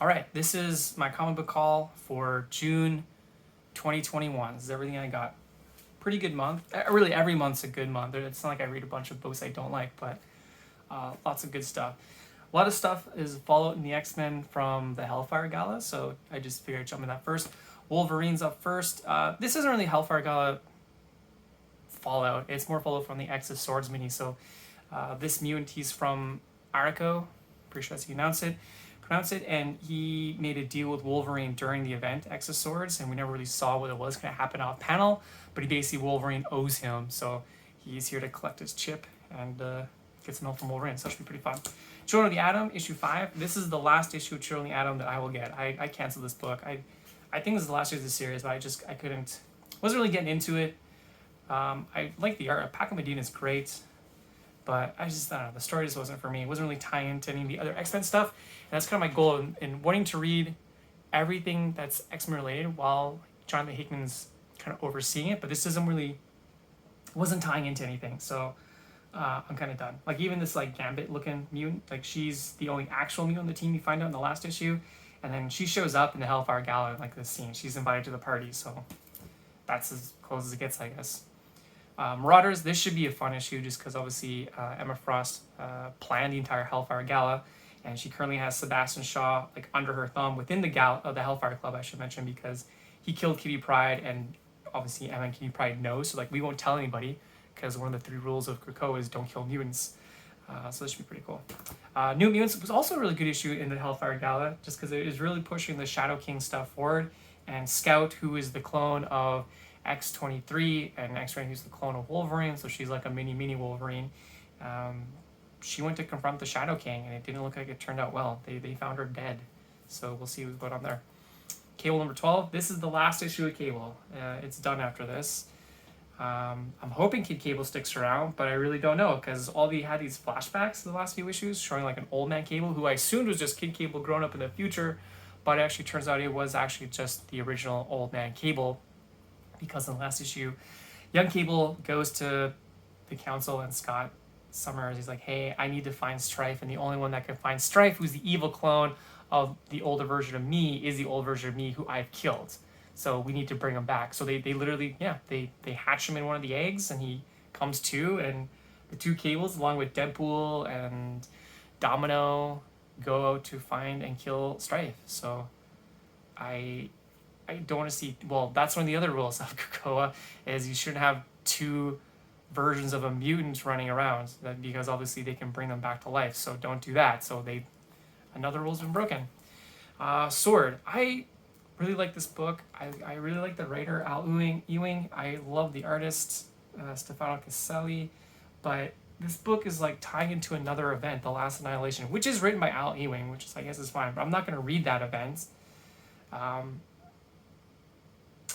All right, this is my comic book haul for June 2021. This is everything I got. Pretty good month. Really, every month's a good month. It's not like I read a bunch of books I don't like, but lots of good stuff. A lot of stuff is Fallout and the X-Men from the Hellfire Gala, so I just figured I'd jump in that first. Wolverine's up first. This isn't really Hellfire Gala Fallout. It's more Fallout from the X of Swords mini. So this mutant, he's from Arico. Pretty sure that's how you pronounce it, and he made a deal with Wolverine during the event X of Swords, and we never really saw what it was going to happen off panel, but he basically, Wolverine owes him, so he's here to collect his chip and get some help from Wolverine, so that should be pretty fun. Children of the Atom, issue 5. This is the last issue of Children of the Atom that I will get. I canceled this book. I think this is the last issue of the series, but I couldn't, wasn't really getting into it. I like the art. Paco Medina is great, but I don't know, the story just wasn't for me. It wasn't really tying into any of the other X-Men stuff, and that's kind of my goal in wanting to read everything that's X-Men related while Jonathan Hickman's kind of overseeing it, but this wasn't tying into anything, so I'm kind of done. Like, even this like Gambit looking mutant, like, she's the only actual mutant on the team you find out in the last issue, and then she shows up in the Hellfire Gala in like this scene. She's invited to the party, so that's as close as it gets, I guess. Marauders, this should be a fun issue just because obviously Emma Frost planned the entire Hellfire Gala, and she currently has Sebastian Shaw like under her thumb within the the Hellfire Club, I should mention, because he killed Kitty Pryde, and obviously Emma and Kitty Pryde know, so like we won't tell anybody because one of the 3 rules of Krakoa is don't kill mutants. So this should be pretty cool. New Mutants was also a really good issue in the Hellfire Gala just because it is really pushing the Shadow King stuff forward, and Scout, who is the clone of X-23, and X-Ray, who's the clone of Wolverine, so she's like a mini Wolverine. She went to confront the Shadow King, and it didn't look like it turned out well. They found her dead, so we'll see what's going on there. Cable number 12. This is the last issue of Cable. It's done after this. I'm hoping Kid Cable sticks around, but I really don't know, because he had these flashbacks in the last few issues showing like an old man Cable, who I assumed was just Kid Cable grown up in the future, but it actually turns out it was actually just the original old man Cable, because in the last issue, young Cable goes to the council, and Scott Summers, he's like, hey, I need to find Strife, and the only one that can find Strife, who's the evil clone of the older version of me, is the old version of me who I've killed. So we need to bring him back. So they literally, they hatch him in one of the eggs, and he comes to, and the 2 Cables, along with Deadpool and Domino, go out to find and kill Strife. So I don't want to see, well, that's one of the other rules of Krakoa, is you shouldn't have 2 versions of a mutant running around, because obviously they can bring them back to life, so don't do that. So another rule's been broken. Sword, I really like this book. I really like the writer, Al Ewing. I love the artist, Stefano Caselli, but this book is like tying into another event, The Last Annihilation, which is written by Al Ewing, which is, I guess, is fine, but I'm not going to read that event.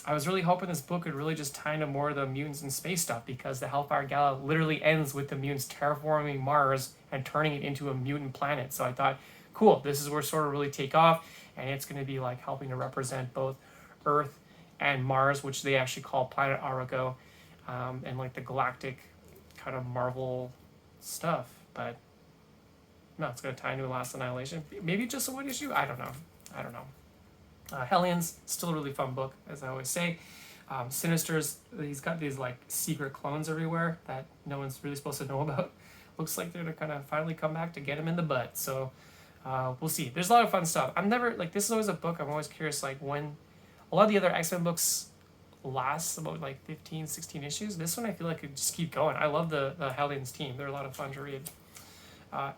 I was really hoping this book would really just tie into more of the mutants and space stuff, because the Hellfire Gala literally ends with the mutants terraforming Mars and turning it into a mutant planet. So I thought, cool, this is where sort of really take off, and it's going to be like helping to represent both Earth and Mars, which they actually call Planet Arago, and like the galactic kind of Marvel stuff. But no, it's going to tie into Last Annihilation. Maybe just a one issue? I don't know. Hellions, still a really fun book, as I always say. Sinister's, he's got these like secret clones everywhere that no one's really supposed to know about. Looks like they're gonna kind of finally come back to get him in the butt. So we'll see. There's a lot of fun stuff. I'm never, like, this is always a book I'm always curious, like, when a lot of the other X-Men books last about like 15, 16 issues. This one I feel like could just keep going. I love the Hellions team. They're a lot of fun to read.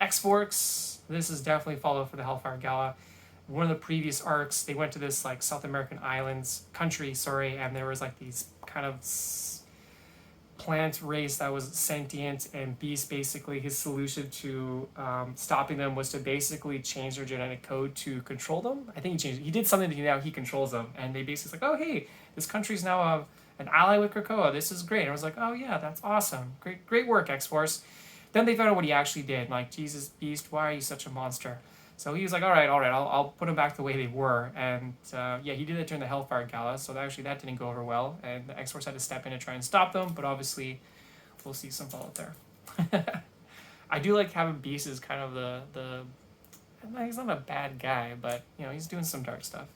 X-Forks, this is definitely followed for the Hellfire Gala. One of the previous arcs, they went to this like South American country, and there was like these kind of plant race that was sentient, and Beast, basically his solution to stopping them was to basically change their genetic code to control them. I think he did something to now he controls them, and they basically like, oh hey, this country's now an ally with Krakoa. This is great. And I was like, oh yeah, that's awesome. Great work, X-Force. Then they found out what he actually did. Like, Jesus, Beast, why are you such a monster? So he was like, all right, I'll put them back the way they were. And he did it during the Hellfire Gala, so that didn't go over well. And the X-Force had to step in and try and stop them, but obviously we'll see some fallout there. I do like having Beast as kind of the he's not a bad guy, but he's doing some dark stuff.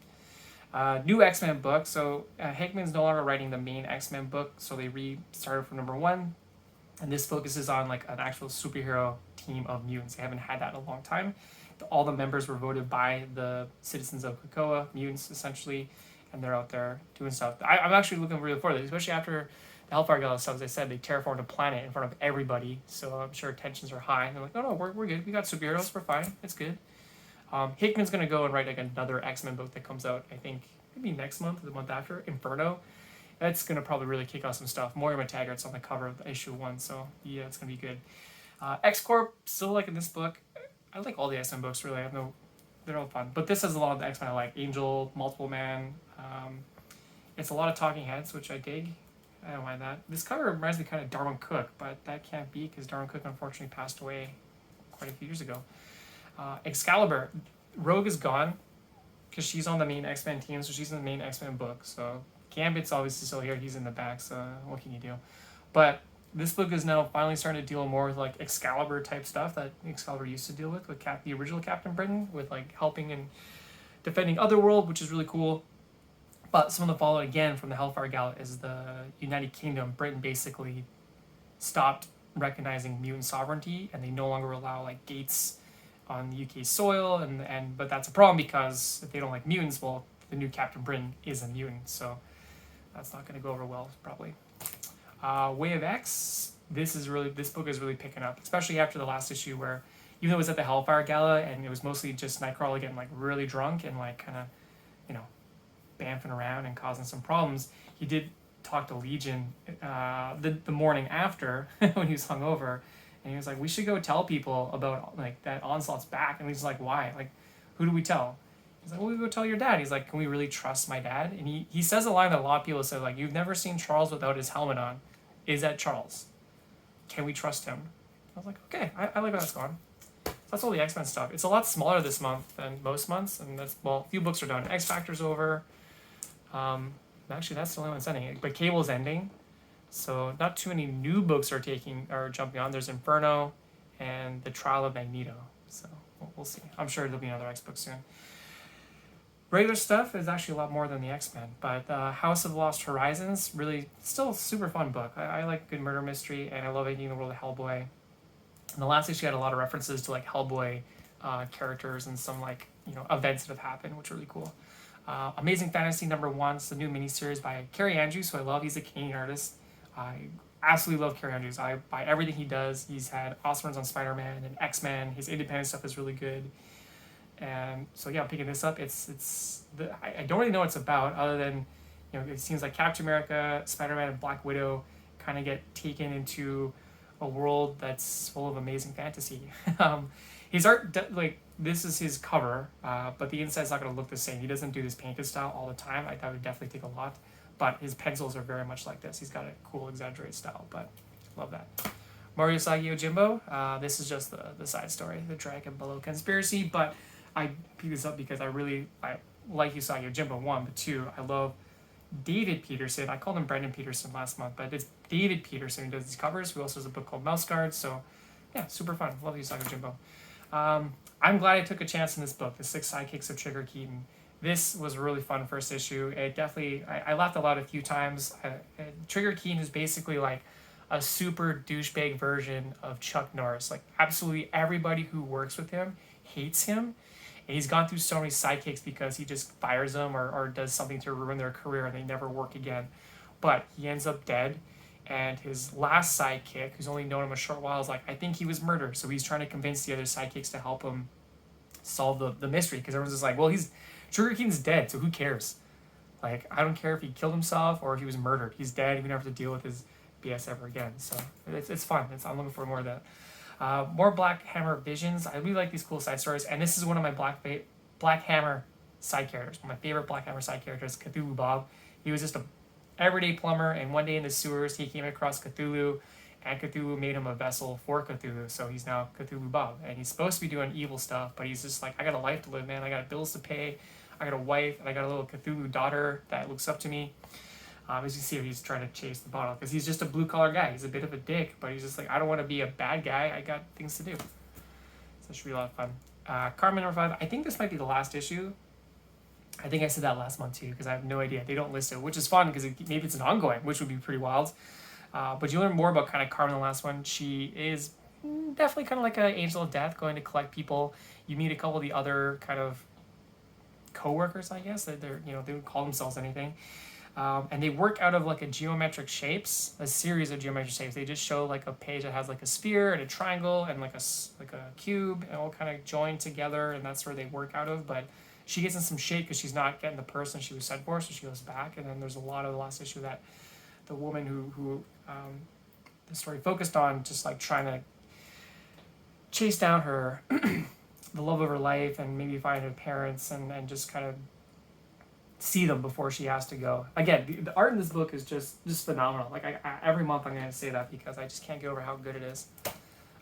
New X-Men book. So Hickman's no longer writing the main X-Men book, so they restarted from number 1, and this focuses on like an actual superhero team of mutants. They haven't had that in a long time. All the members were voted by the citizens of Krakoa, mutants essentially, and they're out there doing stuff. I'm actually looking really forward to it, especially after the Hellfire Gala stuff. As I said, they terraformed a planet in front of everybody, so I'm sure tensions are high. And they're like, no, we're good. We got superheroes. We're fine. It's good. Hickman's going to go and write like another X-Men book that comes out, I think, maybe next month or the month after, Inferno. That's going to probably really kick off some stuff. Moira McTaggart's on the cover of issue 1, so yeah, it's going to be good. X-Corp, still liking this book. I like all the X-Men books, really. They're all fun. But this has a lot of the X-Men I like. Angel, Multiple Man. It's a lot of talking heads, which I dig. I don't mind that. This cover reminds me kind of Darwin Cook, but that can't be because Darwin Cook unfortunately passed away quite a few years ago. Excalibur. Rogue is gone because she's on the main X-Men team, so she's in the main X-Men book. So Gambit's obviously still here. He's in the back, so what can you do? But this book is now finally starting to deal more with like Excalibur type stuff that Excalibur used to deal with the original Captain Britain, with like helping and defending Otherworld, which is really cool. But some of the fallout again from the Hellfire Gala is the United Kingdom, Britain basically stopped recognizing mutant sovereignty, and they no longer allow like gates on the UK soil, and but that's a problem because if they don't like mutants, well, the new Captain Britain is a mutant, so that's not going to go over well probably. Way of X, this book is really picking up, especially after the last issue where, even though it was at the Hellfire Gala and it was mostly just Nightcrawler getting like really drunk and like kind of, bamfing around and causing some problems, he did talk to Legion the morning after when he was hungover, and he was like, we should go tell people about like that Onslaught's back, and he's like, why? Like, who do we tell? He's like, well, we go tell your dad. He's like, can we really trust my dad? And he says a line that a lot of people say, like, you've never seen Charles without his helmet on. Is that Charles? Can we trust him? I was like, okay, I like where that's going. So that's all the X-Men stuff. It's a lot smaller this month than most months, and that's, well, a few books are done. X Factor's over. Actually, that's the only one that's ending. But Cable's ending, so not too many new books are jumping on. There's Inferno and The Trial of Magneto. So we'll see. I'm sure there'll be another X book soon. Regular stuff is actually a lot more than the X-Men, but House of Lost Horizons, really still super fun book. I like good murder mystery, and I love anything in the world of Hellboy. And the last issue had a lot of references to like Hellboy characters and some like events that have happened, which are really cool. Amazing Fantasy #1, it's the new miniseries by Carrie Andrews, who I love. He's a Canadian artist. I absolutely love Carrie Andrews. I buy everything he does. He's had awesome runs on Spider-Man and X-Men. His independent stuff is really good. And so yeah, I'm picking this up. I don't really know what it's about, other than it seems like Captain America, Spider-Man, and Black Widow kind of get taken into a world that's full of amazing fantasy. His art, like, this is his cover, but the inside's not going to look the same. He doesn't do this painted style all the time. That would definitely take a lot, but his pencils are very much like this. He's got a cool, exaggerated style, but love that. Mario Usagi Yojimbo, this is just the side story, the Dragon Below conspiracy, but I picked this up because I like Usagi Yojimbo, 1, but 2, I love David Peterson. I called him Brendan Peterson last month, but it's David Peterson who does these covers, who also has a book called Mouse Guard, so yeah, super fun. Love Usagi Yojimbo. I'm glad I took a chance in this book, The 6 Sidekicks of Trigger Keaton. This was a really fun first issue. It definitely, I laughed aloud a few times. Trigger Keaton is basically like a super douchebag version of Chuck Norris. Like, absolutely everybody who works with him hates him. And he's gone through so many sidekicks because he just fires them or does something to ruin their career and they never work again. But he ends up dead. And his last sidekick, who's only known him a short while, is like, I think he was murdered. So he's trying to convince the other sidekicks to help him solve the mystery. Because everyone's just like, well, Trigger Keaton's dead, so who cares? Like, I don't care if he killed himself or if he was murdered. He's dead. We never have to deal with his BS ever again. So it's fun. I'm looking for more of that. More Black Hammer Visions. I really like these cool side stories. And this is one of my Black Hammer side characters. One of my favorite Black Hammer side characters, Cthulhu Bob. He was just a everyday plumber, and one day in the sewers he came across Cthulhu, and Cthulhu made him a vessel for Cthulhu, so he's now Cthulhu Bob, and he's supposed to be doing evil stuff, but he's just like, I got a life to live, man. I got bills to pay, I got a wife, and I got a little Cthulhu daughter that looks up to me. As you see, he's trying to chase the bottle because he's just a blue collar guy. He's a bit of a dick, but he's just like, I don't want to be a bad guy. I got things to do. So it should be a lot of fun. Carmen number 5. I think this might be the last issue. I think I said that last month too, because I have no idea. They don't list it, which is fun because maybe it's an ongoing, which would be pretty wild. But you learn more about kind of Carmen in the last one. She is definitely kind of like an angel of death, going to collect people. You meet a couple of the other kind of co-workers, I guess. They're they don't call themselves anything. And they work out of like a series of geometric shapes. They just show like a page that has like a sphere and a triangle and like a cube, and all kind of joined together, and that's where they work out of. But she gets in some shape because she's not getting the person she was sent for, so she goes back. And then there's a lot of the last issue that the woman who the story focused on, just like trying to chase down her the love of her life and maybe find her parents and just kind of see them before she has to go. Again, the art in this book is just phenomenal. Like I every month I'm going to say that because I just can't get over how good it is.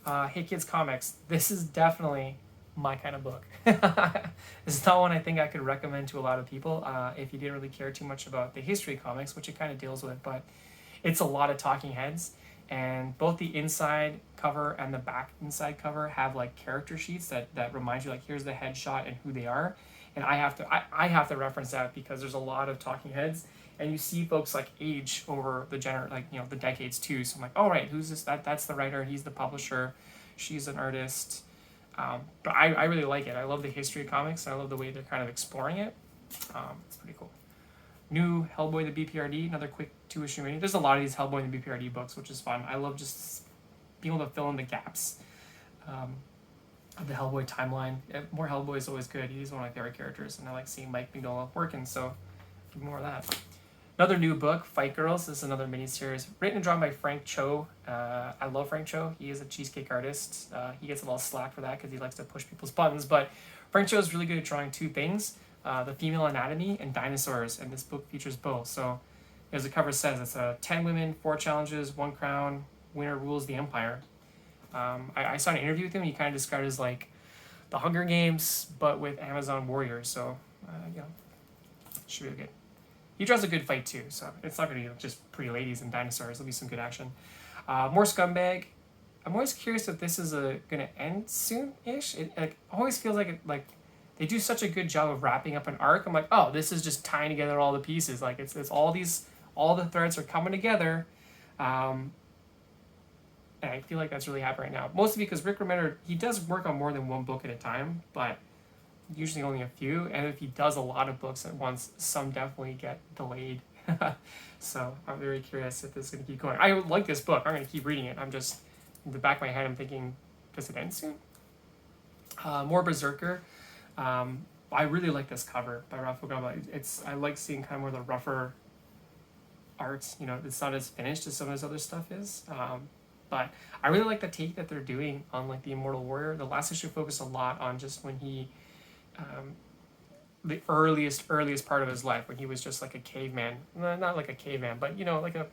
Hey Kids Comics, this is definitely my kind of book. It's not one I think I could recommend to a lot of people if you didn't really care too much about the history of comics, which it kind of deals with, but it's a lot of talking heads, and both the inside cover and the back inside cover have like character sheets that remind you, like, here's the headshot and who they are. And I have to reference that because there's a lot of talking heads, and you see folks like age over the the decades too. So I'm like, oh right, who's this? That's the writer. He's the publisher. She's an artist. But I really like it. I love the history of comics. And I love the way they're kind of exploring it. It's pretty cool. New Hellboy the BPRD, another quick 2-issue mini. There's a lot of these Hellboy and the BPRD books, which is fun. I love just being able to fill in the gaps of the Hellboy timeline. More Hellboy is always good. He's one of my favorite characters, and I like seeing Mike Mignola working, so more of that. Another new book, Fight Girls. This is another miniseries written and drawn by Frank Cho. I love Frank Cho. He is a cheesecake artist. He gets a lot of slack for that because he likes to push people's buttons, but Frank Cho is really good at drawing two things, the female anatomy and dinosaurs, and this book features both. So as the cover says, it's 10 women, 4 challenges, 1 crown, winner rules the empire. I saw an interview with him. He kind of described it as like the Hunger Games, but with Amazon warriors. So, should be good. He draws a good fight too, so it's not going to be just pretty ladies and dinosaurs. There'll be some good action. More Scumbag. I'm always curious if this is going to end soon-ish. It always feels like they do such a good job of wrapping up an arc. I'm like, oh, this is just tying together all the pieces. Like it's all the threads are coming together. And I feel like that's really happening right now. Mostly because Rick Remender, he does work on more than one book at a time, but usually only a few. And if he does a lot of books at once, some definitely get delayed. So I'm very curious if this is going to keep going. I like this book. I'm going to keep reading it. I'm just, in the back of my head, I'm thinking, does it end soon? More Berserker. I really like this cover by Rafael Gaba. I like seeing kind of more the rougher art. It's not as finished as some of his other stuff is. But I really like the take that they're doing on like the Immortal Warrior. The last issue focused a lot on just when he, the earliest part of his life, when he was just like a caveman. Not like a caveman, but like a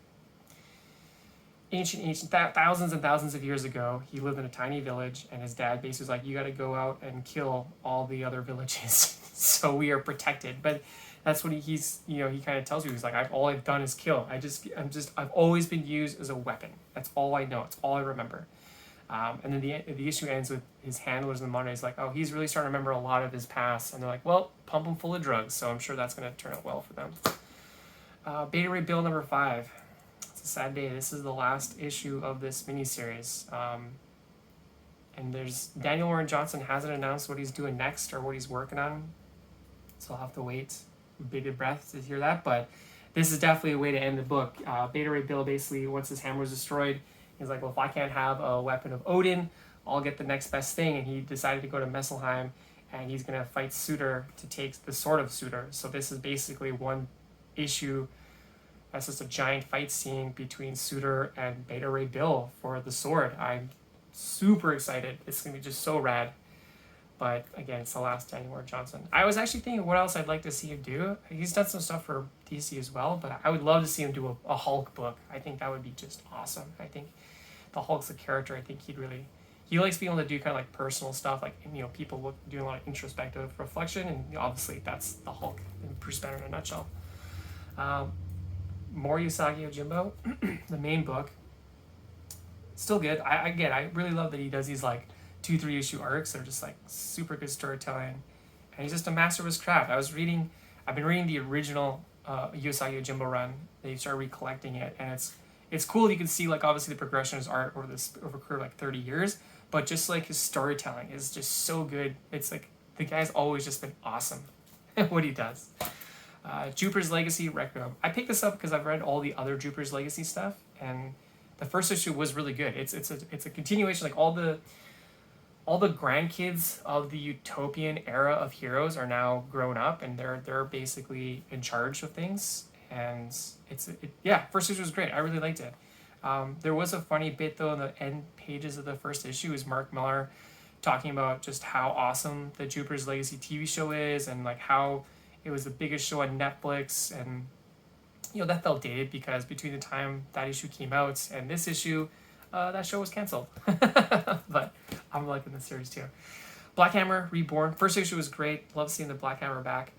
ancient thousands and thousands of years ago. He lived in a tiny village, and his dad basically was like, you got to go out and kill all the other villages so we are protected. But that's what he's he kind of tells you. He's like, all I've done is kill. I've always been used as a weapon. That's all I know. It's all I remember. And then the issue ends with his handlers in the monitor. He's like, oh, he's really starting to remember a lot of his past. And they're like, well, pump him full of drugs. So I'm sure that's going to turn out well for them. Beta Ray Bill number 5. It's a sad day. This is the last issue of this miniseries. And Daniel Warren Johnson hasn't announced what he's doing next or what he's working on. So I'll have to wait bated breath to hear that, but this is definitely a way to end the book. Beta Ray Bill basically, once his hammer was destroyed, he's like, well, if I can't have a weapon of Odin, I'll get the next best thing, and he decided to go to Messelheim, and he's going to fight Suter to take the sword of Suter. So this is basically one issue that's just a giant fight scene between Suter and Beta Ray Bill for the sword. I'm super excited. It's going to be just so rad. But again, it's the last Daniel Warren Johnson. I was actually thinking what else I'd like to see him do. He's done some stuff for DC as well, but I would love to see him do a Hulk book. I think that would be just awesome. I think the Hulk's a character. I think he likes being able to do kind of like personal stuff, like people doing a lot of introspective reflection, and obviously that's the Hulk in Bruce Banner in a nutshell. More Usagi Yojimbo, the main book. Still good. I really love that he does these like 2-3 issue arcs. They're just like super good storytelling, and he's just a master of his craft. I've been reading the original Usagi Yojimbo run. They started recollecting it, and it's cool. You can see like obviously the progression of his art over a career of like 30 years, but just like his storytelling is just so good. It's like the guy's always just been awesome at what he does. Jupiter's Legacy Requiem. I picked this up because I've read all the other Jupiter's Legacy stuff, and the first issue was really good. It's a continuation. Like all the grandkids of the utopian era of heroes are now grown up, and they're basically in charge of things. And first issue was great. I really liked it. There was a funny bit though in the end pages of the first issue is Mark Millar talking about just how awesome the Jupiter's Legacy TV show is, and like how it was the biggest show on Netflix. And that felt dated because between the time that issue came out and this issue, that show was canceled. But I'm liking the series too. Black Hammer Reborn. First issue was great. Love seeing the Black Hammer back.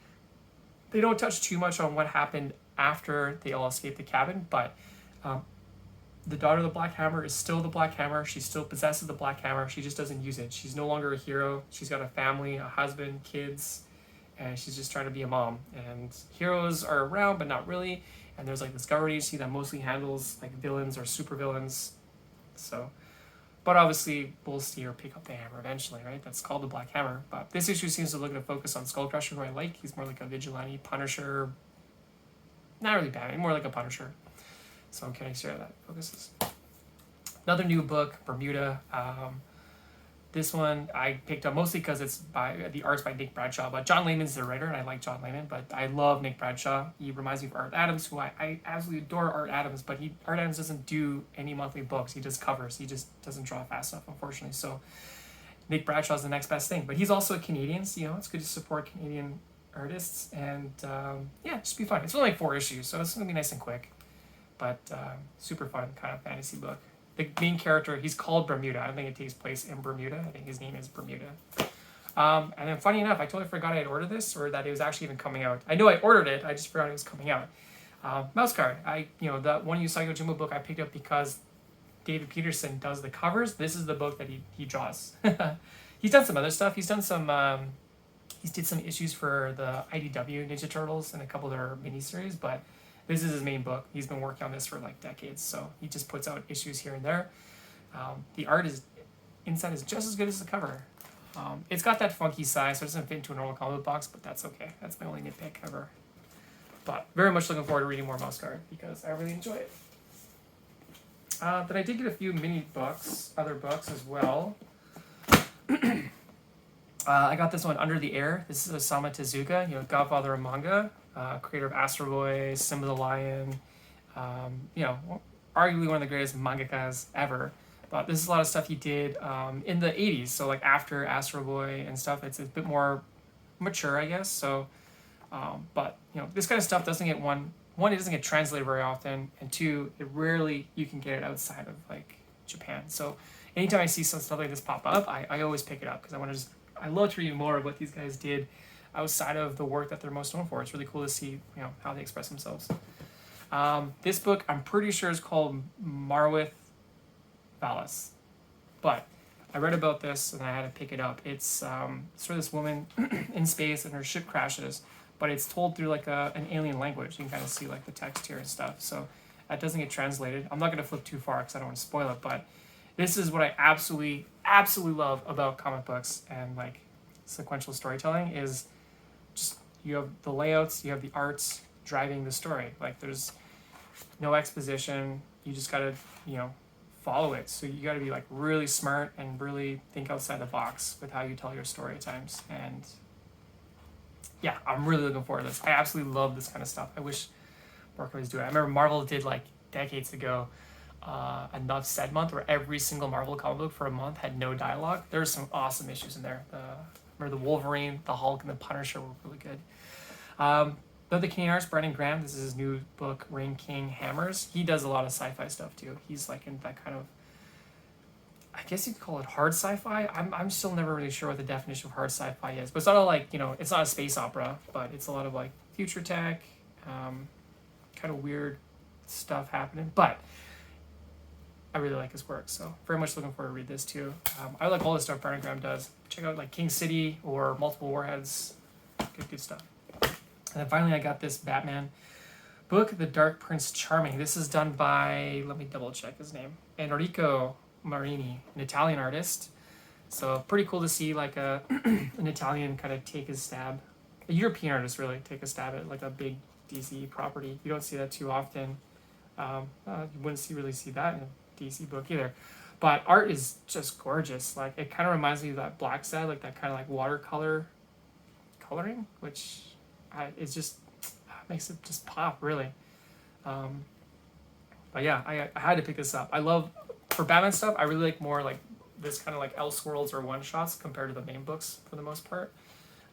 They don't touch too much on what happened after they all escaped the cabin, but the daughter of the Black Hammer is still the Black Hammer. She still possesses the Black Hammer. She just doesn't use it. She's no longer a hero. She's got a family, a husband, kids, and she's just trying to be a mom. And heroes are around, but not really. And there's like this government agency that mostly handles like villains or super villains. So, but obviously we'll see her pick up the hammer eventually, right? That's called the Black Hammer. But this issue seems to look at a focus on Skullcrusher, who I like. He's more like a vigilante, Punisher. Not really Batman, more like a Punisher. So I'm kind of sure that focuses. Another new book, Bermuda. This one I picked up mostly because it's by the art's by Nick Bradshaw, but John Layman's the writer, and I like John Layman, but I love Nick Bradshaw. He reminds me of Art Adams, who I absolutely adore Art Adams, but Art Adams doesn't do any monthly books. He does covers. He just doesn't draw fast enough, unfortunately. So Nick Bradshaw's the next best thing, but he's also a Canadian, so it's good to support Canadian artists, and just be fun. It's only like 4 issues, so it's gonna be nice and quick, but super fun kind of fantasy book. The main character, he's called Bermuda. I don't think it takes place in Bermuda. I think his name is Bermuda. And then funny enough, I totally forgot I had ordered this, or that it was actually even coming out. I know I ordered it, I just forgot it was coming out. Mouse Card. That one Usagi Yojimbo book I picked up because David Peterson does the covers. This is the book that he draws. He's done some other stuff. He did some issues for the IDW Ninja Turtles and a couple of their miniseries, but this is his main book. He's been working on this for like decades, so he just puts out issues here and there. The art inside is just as good as the cover. It's got that funky size, so it doesn't fit into a normal comic box, but that's okay. That's my only nitpick ever. But very much looking forward to reading more Mouse Card because I really enjoy it. Then I did get a few other books as well. I got this one, Under the Air. This is Osamu Tezuka, godfather of manga, creator of Astro Boy, Simba the Lion, arguably one of the greatest mangakas ever. But this is a lot of stuff he did in the 80s, so like after Astro Boy and stuff. It's a bit more mature, I guess. So, but this kind of stuff doesn't get one, it doesn't get translated very often, and two, you can get it outside of like Japan. So anytime I see some stuff like this pop up, I always pick it up because I love to read more of what these guys did outside of the work that they're most known for. It's really cool to see how they express themselves. This book I'm pretty sure is called Marwith Valis, but I read about this and I had to pick it up. It's sort of this woman in space and her ship crashes, but it's told through like an alien language. You can kind of see like the text here and stuff, so that doesn't get translated. I'm not going to flip too far because I don't want to spoil it, but this is what I absolutely love about comic books and like sequential storytelling is just you have the layouts, you have the arts driving the story. Like there's no exposition. You just gotta follow it. So you gotta be like really smart and really think outside the box with how you tell your story at times. And yeah, I'm really looking forward to this. I absolutely love this kind of stuff. I wish more companies do it. I remember Marvel did like decades ago a Nuff Said month where every single Marvel comic book for a month had no dialogue. There's some awesome issues in there. Remember the Wolverine, the Hulk, and the Punisher were really good. The Canadian artist, Brandon Graham, this is his new book, Rain King Hammers. He does a lot of sci-fi stuff too. He's like in that kind of, I guess you could call it hard sci-fi. I'm still never really sure what the definition of hard sci-fi is, but it's not like, it's not a space opera, but it's a lot of like future tech, kind of weird stuff happening. But I really like his work, so very much looking forward to read this too. I like all the stuff Brandon does. Check out like King City or Multiple Warheads. Good stuff. And then finally, I got this Batman book, The Dark Prince Charming. This is done by, let me double check his name, Enrico Marini, an Italian artist. So pretty cool to see like an Italian kind of take his stab, a European artist really take a stab at like a big DC property. You don't see that too often. You wouldn't really see that in a DC book either. But art is just gorgeous. Like it kind of reminds me of that Black Sad, like that kind of like watercolor coloring, which is just makes it just pop really. But yeah, I had to pick this up. I love, for Batman stuff, I really like more like this kind of like Elseworlds or one shots compared to the main books for the most part.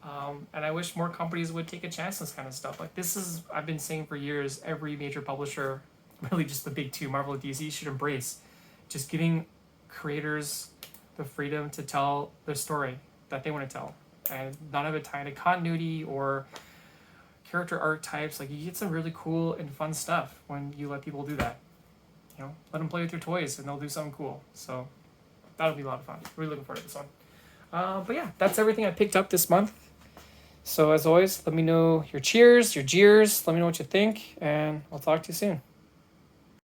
And I wish more companies would take a chance on this kind of stuff. Like this is, I've been saying for years, every major publisher, really just the big two, Marvel and DC, should embrace just giving creators the freedom to tell the story that they want to tell, and none of it tied to continuity or character archetypes. Like you get some really cool and fun stuff when you let people do that. You know, let them play with your toys and they'll do something cool. So that'll be a lot of fun. Really looking forward to this one. But yeah, that's everything I picked up this month. So as always, let me know your cheers, your jeers. Let me know what you think, and I'll talk to you soon.